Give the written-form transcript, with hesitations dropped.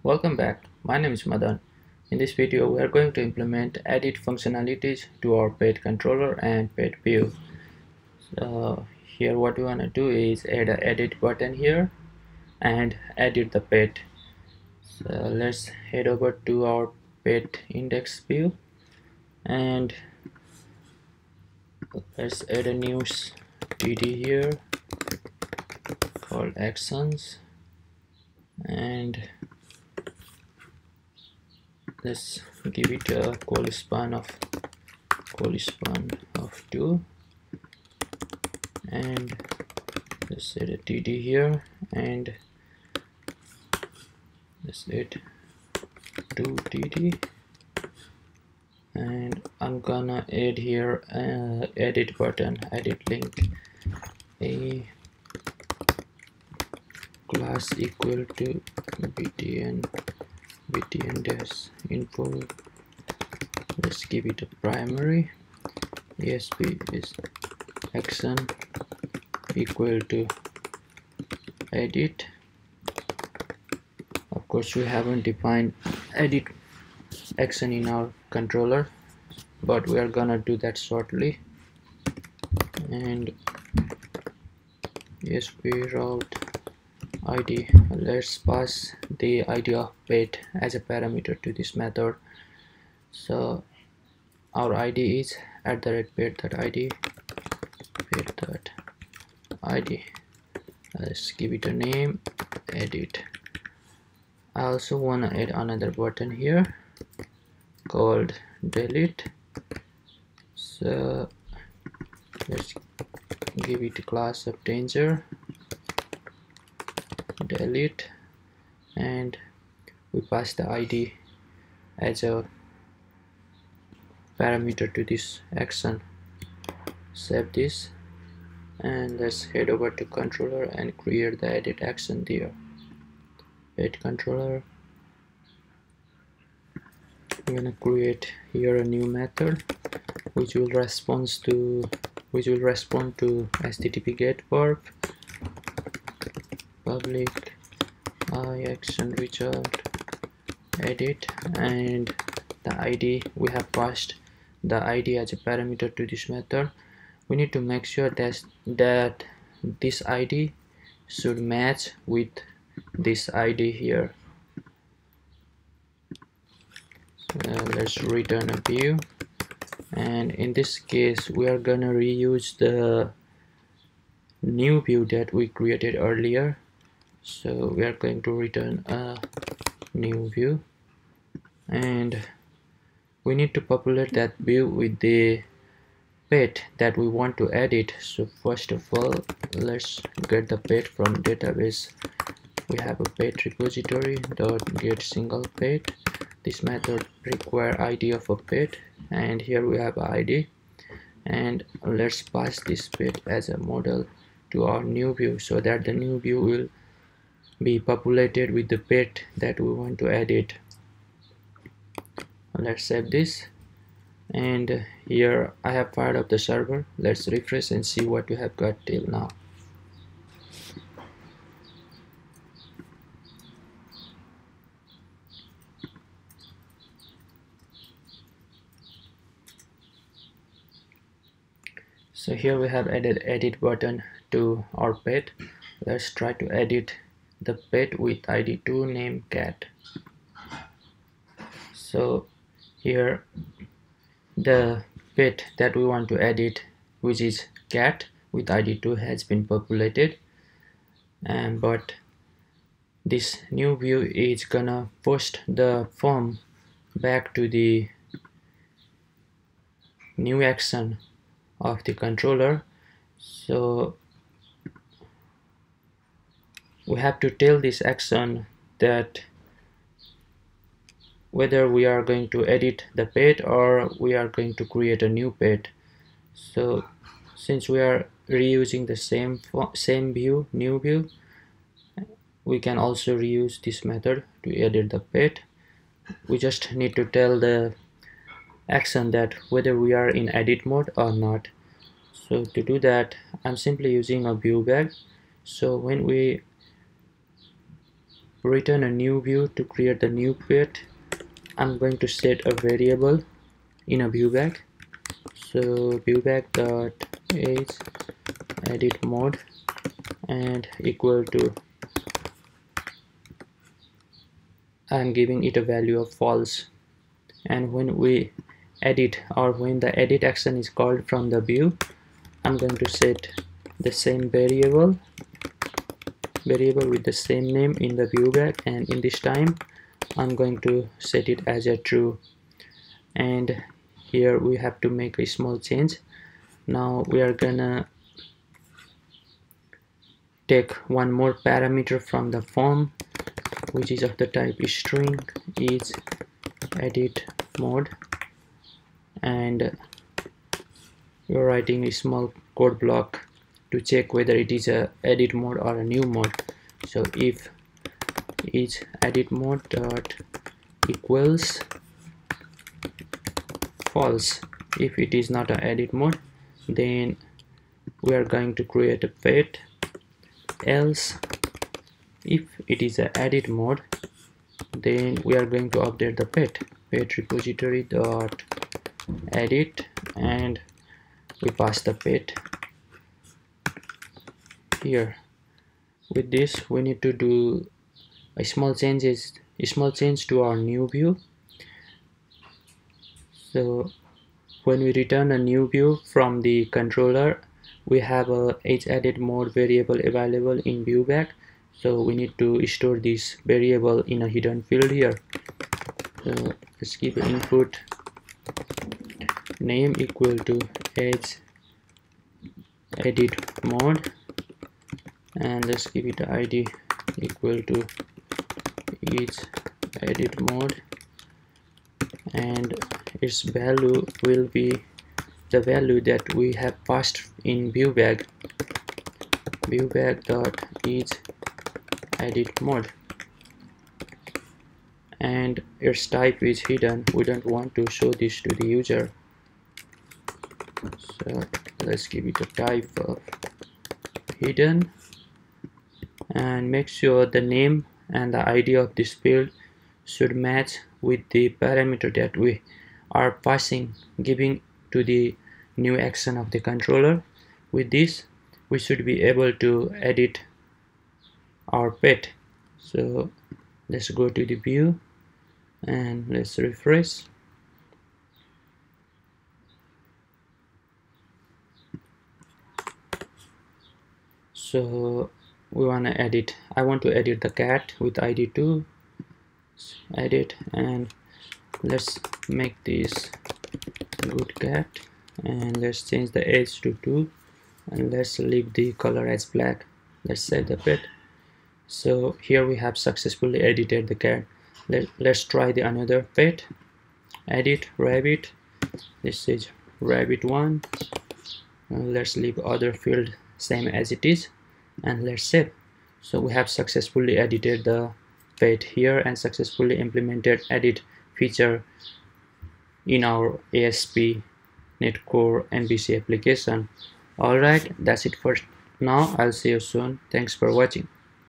Welcome back. My name is Madan. In this video, we are going to implement edit functionalities to our pet controller and pet view. So here what we want to do is add an edit button here and edit the pet. So let's head over to our pet index view and let's add a new TD here called actions, and let's give it a call span of 2, and let's set a TD here and let's add 2 TD, and I'm gonna add here edit button, edit link, a class equal to btn dash info. Let's give it a primary. ESP is action equal to edit. Of course, we haven't defined edit action in our controller, but we are gonna do that shortly. And ESP route ID, let's pass the ID of pet as a parameter to this method. So our ID is @pet.id, pet.id. Let's give it a name, edit. I also want to add another button here called delete. So let's give it a class of danger, delete, and we pass the ID as a parameter to this action. Save this and let's head over to controller and create the edit action there. Pet controller, I'm gonna create here a new method which will respond to HTTP GET verb public action result edit, and the ID, we have passed the ID as a parameter to this method. We need to make sure that this ID should match with this ID here. So let's return a view, and in this case we are gonna reuse the new view that we created earlier. So we are going to return a new view, and we need to populate that view with the pet that we want to edit. So first of all, let's get the pet from database. We have a pet repository dot get single pet. This method require ID of a pet, and here we have ID, and let's pass this pet as a model to our new view so that the new view will be populated with the pet that we want to edit. Let's save this, and here I have fired up the server. Let's refresh and see what we have got till now. So here we have added edit button to our pet. Let's try to edit the pet with ID 2 name cat. So here the pet that we want to edit, which is cat with ID 2, has been populated, and but this new view is gonna post the form back to the new action of the controller. So we have to tell this action that whether we are going to edit the pet or we are going to create a new pet. So since we are reusing the same view, new view, we can also reuse this method to edit the pet. We just need to tell the action that whether we are in edit mode or not. So to do that, I'm simply using a view bag. So when we return a new view to create the new pet. I'm going to set a variable in a viewBag. So viewBag dot age edit mode and equal to, I'm giving it a value of false. And when we edit, or when the edit action is called from the view, I'm going to set the same variable with the same name in the viewBag, and in this time I'm going to set it as a true. And here we have to make a small change. Now we are gonna take one more parameter from the form, which is of the type string is edit mode, and you're writing a small code block to check whether it is a edit mode or a new mode. So if is edit mode dot equals false, if it is not an edit mode, then we are going to create a pet. Else if it is an edit mode, then we are going to update the pet repository dot edit, and we pass the pet here. With this we need to do a small change to our new view. So when we return a new view from the controller, we have a edit mode variable available in viewBag, so we need to store this variable in a hidden field here. So let's give input name equal to edit mode, and let's give it id equal to edit mode, and its value will be the value that we have passed in viewBag dot edit mode, and its type is hidden. We don't want to show this to the user, so let's give it a type of hidden, and make sure the name and the ID of this field should match with the parameter that we are passing, giving to the new action of the controller. With this we should be able to edit our pet. So let's go to the view and let's refresh. So we want to edit, I want to edit the cat with id 2, edit, and let's make this good cat, and let's change the age to 2, and let's leave the color as black. Let's set the pet. So here we have successfully edited the cat. Let's try the another pet. Edit rabbit, this is rabbit 1, let's leave other field same as it is, and let's save. So we have successfully edited the pet here and successfully implemented edit feature in our ASP.NET Core MVC application. Alright, that's it for now. I'll see you soon. Thanks for watching.